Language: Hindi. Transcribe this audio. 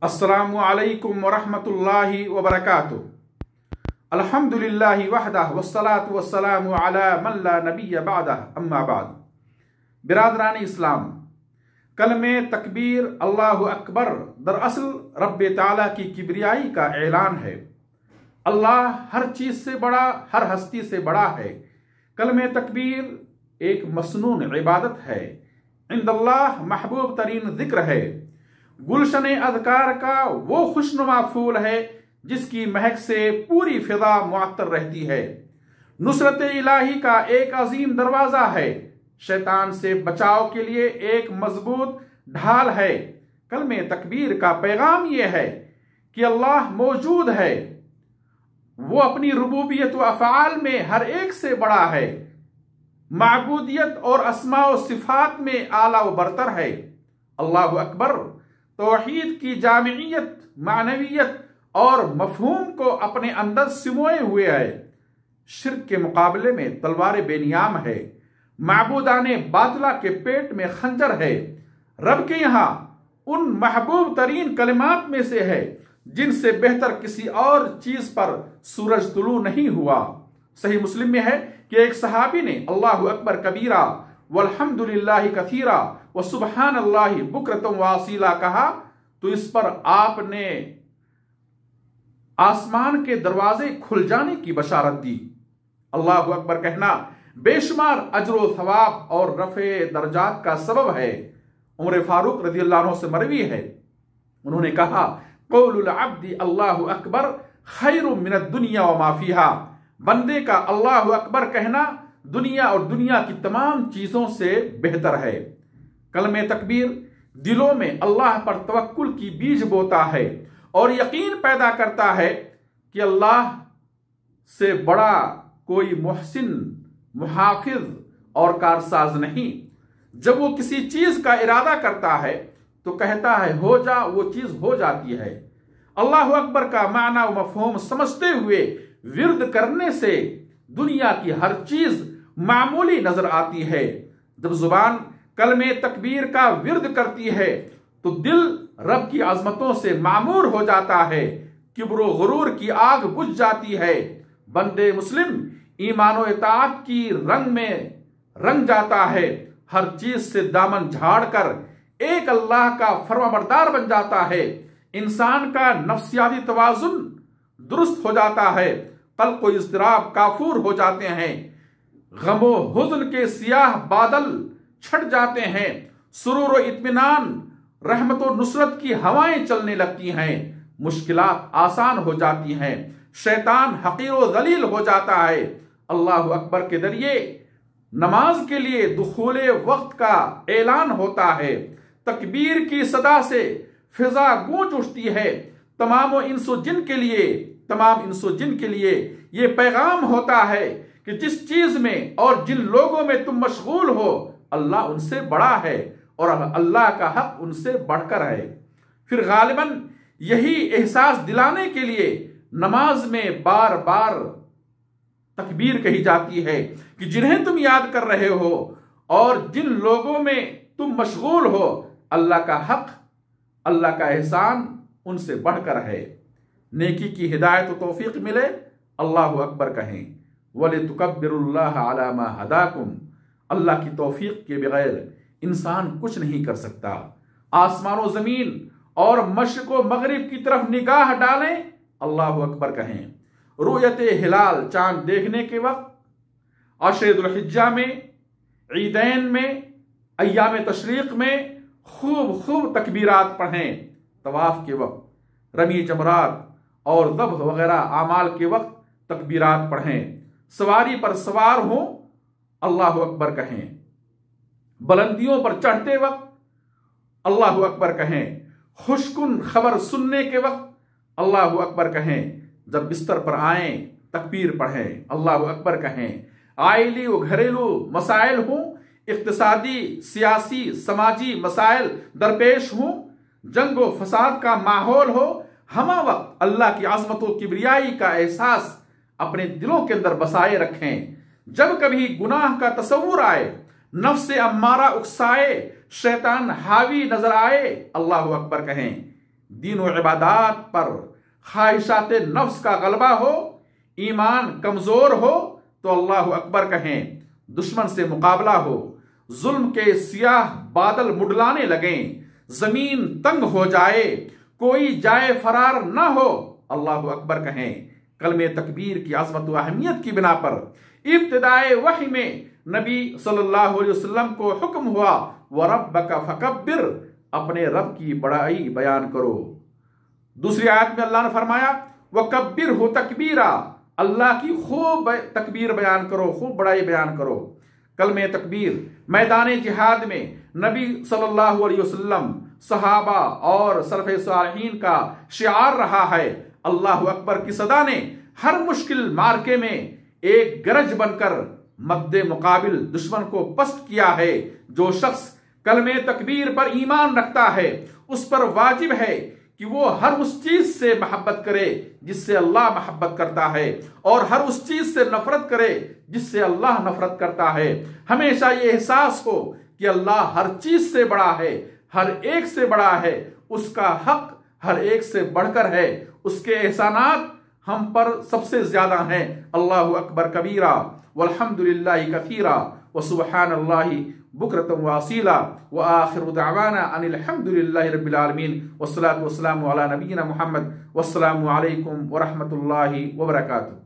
अस्सलामु अलैकुम वरहमतुल्लाहि वबरकातुहू। अल्हम्दुलिल्लाहि वहदह वस्सलातु वस्सलामु अला मन ला नबिय्य बअदह, अम्मा बाद। बिरादरान इस्लाम, कलमे तकबीर अल्लाहु अकबर दरअसल रब्बे ताला की किबरियाई का ऐलान है। अल्लाह हर चीज से बड़ा, हर हस्ती से बड़ा है। कलमे तकबीर एक मसनून इबादत है, इंदल्लाह महबूब तरीन जिक्र है। गुलशन अज़कार का वो खुशनुमा फूल है जिसकी महक से पूरी फिजा मुअत्तर रहती है। नुसरत इलाही का एक अजीम दरवाजा है, शैतान से बचाव के लिए एक मजबूत ढाल है। कलमे तकबीर का पैगाम यह है कि अल्लाह मौजूद है, वो अपनी रुबूबियत व अफ़आल में हर एक से बड़ा है, माबूदियत और अस्मा व सिफात में आला व बरतर है। अल्लाहु अकबर तौहीद की जामियत, मानवियत और मफहूम को अपने अंदर सिमोए हुए है। शिर्क के मुकाबले में तलवार बेनियाम है, माबूदाने बातला के पेट में खंजर है। रब के यहाँ उन महबूब तरीन कलिमात में से है जिनसे बेहतर किसी और चीज पर सूरज तुलू नहीं हुआ। सही मुस्लिम में है कि एक सहाबी ने अल्लाहु अकबर कबीरा वल्हम्दुलिल्लाहि कसीरा व सुबहानल्लाहि बुकरतम वासीला कहा, तो इस पर आपने आसमान के दरवाजे खुल जाने की बशारत दी। अल्लाहु अकबर कहना बेशुमार अजर व सवाब और रफे दर्जात का सबब है। उमर फारूक रज़ियल्लाहु अन्हु से मरवी है, उन्होंने कहा, कौलुल अब्दी अल्लाहु अकबर खैरुम मिनद दुनिया व मा फीहा। बंदे का अल्लाहु अकबर कहना दुनिया और दुनिया की तमाम चीजों से बेहतर है। कलमे तकबीर दिलों में अल्लाह पर तवक्कुल की बीज बोता है और यकीन पैदा करता है कि अल्लाह से बड़ा कोई मुहसिन, मुहाफिज और कारसाज नहीं। जब वो किसी चीज का इरादा करता है तो कहता है हो जा, वो चीज हो जाती है। अल्लाहु अकबर का माना व मफहूम समझते हुए विर्द करने से दुनिया की हर चीज मामूली नजर आती है। जब जुबान कलमे तकबीर का विर्द करती है तो दिल रब की अजमतों से मामूर हो जाता है, किब्र व गुरूर की आग बुझ जाती है। बंदे मुस्लिम ईमान व इताअत की रंग में रंग जाता है, हर चीज से दामन झाड़कर एक अल्लाह का फरमाबरदार बन जाता है। इंसान का नफ्सियाती तवाजुन दुरुस्त हो जाता है, कल्ब को इज़्तिराब काफूर हो जाते हैं, गमो हुज़्न के सियाह बादल छट जाते हैं, सुरूर व इत्मीनान, रहमत व नुसरत की हवाएं चलने लगती हैं, मुश्किलात आसान हो जाती हैं, शैतान हकीर व ज़लील हो जाता है। अल्लाहु अकबर के जरिए नमाज के लिए दुखूले वक्त का ऐलान होता है। तकबीर की सदा से फिजा गूंज उठती है। तमाम इंसो जिन के लिए ये पैगाम होता है कि जिस चीज में और जिन लोगों में तुम मशगूल हो, अल्लाह उनसे बड़ा है और अल्लाह का हक उनसे बढ़कर है। फिर गालिबन यही एहसास दिलाने के लिए नमाज में बार बार तकबीर कही जाती है कि जिन्हें तुम याद कर रहे हो और जिन लोगों में तुम मशगूल हो, अल्लाह का हक, अल्लाह का एहसान उनसे बढ़कर है। नेकी की हिदायत व तौफीक मिले, अल्लाहु अकबर कहें। वलितुकब्बिरुल्लाह अला मा हदाकुम। अल्लाह की तौफीक के बगैर इंसान कुछ नहीं कर सकता। आसमान व जमीन और मशरिक़ व मगरिब की तरफ निगाह डालें, अल्लाहु अकबर कहें। रुयत हिलाल, चांद देखने के वक्त, अशरे दुल्हिज्जा में, ईदैन में, अय्याम तशरीक में खूब खूब तकबीरात पढ़ें। तवाफ के वक्त, रमी जमरात और ज़ब्ह वगैरह आमाल के वक्त तकबीरात पढ़ें। सवारी पर सवार हों, अल्लाहु अकबर कहें। बुलंदियों पर चढ़ते वक्त अल्लाहु अकबर कहें। खुशकुन खबर सुनने के वक्त अल्लाहु अकबर कहें। जब बिस्तर पर आए तकबीर पढ़ें, अल्लाहु अकबर कहें। आइली व घरेलू मसाइल हों, इक्तिसादी, सियासी, समाजी मसाइल दरपेश हों, जंग व फसाद का माहौल हो, हमा वक्त अल्लाह की आज़मत व किबरियाई का एहसास अपने दिलों के अंदर बसाए रखें। जब कभी गुनाह का तसव्वुर आए, नफ्स से अम्मारा उकसाए, शैतान हावी नजर आए, अल्लाहु अकबर कहें। दीन व इबादात पर ख्वाहिशात नफ्स का गलबा हो, ईमान कमजोर हो तो अल्लाह अकबर कहें, दुश्मन से मुकाबला हो, जुल्म के सियाह बादल मुडलाने लगें, जमीन तंग हो जाए, कोई जाए फरार ना हो, अल्लाह अकबर कहें। कलमे तकबीर की अज़मत व अहमियत की बिना पर इब्तिदाए वही में नबी सल्लल्लाहु अलैहि वसल्लम को हुक्म हुआ, व रब्बका फकब्बिर, अपने रब की बड़ाई बयान करो। दूसरी आयत में अल्लाह ने फरमाया, व कब्बिर हो तकबीरा, अल्लाह की खूब तकबीर बयान करो, खूब बड़ाई बयान करो। कलमे तकबीर मैदान जिहाद में नबी सल्लल्लाहु अलैहि वसल्लम, सहाबा और सलफ़े सालिहीन का शिआर रहा है। अल्लाह अकबर की सदा ने हर मुश्किल मार्के में एक गरज बनकर मद्दे मुकाबिल दुश्मन को पस्त किया है। जो शख्स कलमे तकबीर पर ईमान रखता है उस पर वाजिब है कि वो हर उस चीज से मोहब्बत करे जिससे अल्लाह मोहब्बत करता है, और हर उस चीज से नफरत करे जिससे अल्लाह नफरत करता है। हमेशा ये एहसास हो कि अल्लाह हर चीज से बड़ा है, हर एक से बड़ा है, उसका हक हर एक से बढ़कर है, उसके एहसानात हम पर सबसे ज्यादा हैं। अल्लाहु अकबर कबीरा वल्हम्दुलिल्लाहि कसीरा व सुब्हानल्लाहि बुकरतम व असीला व आखिरु दअवाना अनिल हम्दुलिल्लाहि रब्बिल आलमीन वस्सलातु वस्सलामु अला नबीना मुहम्मद वस्सलामु अलैकुम व रहमतुल्लाहि व बरकातुहू।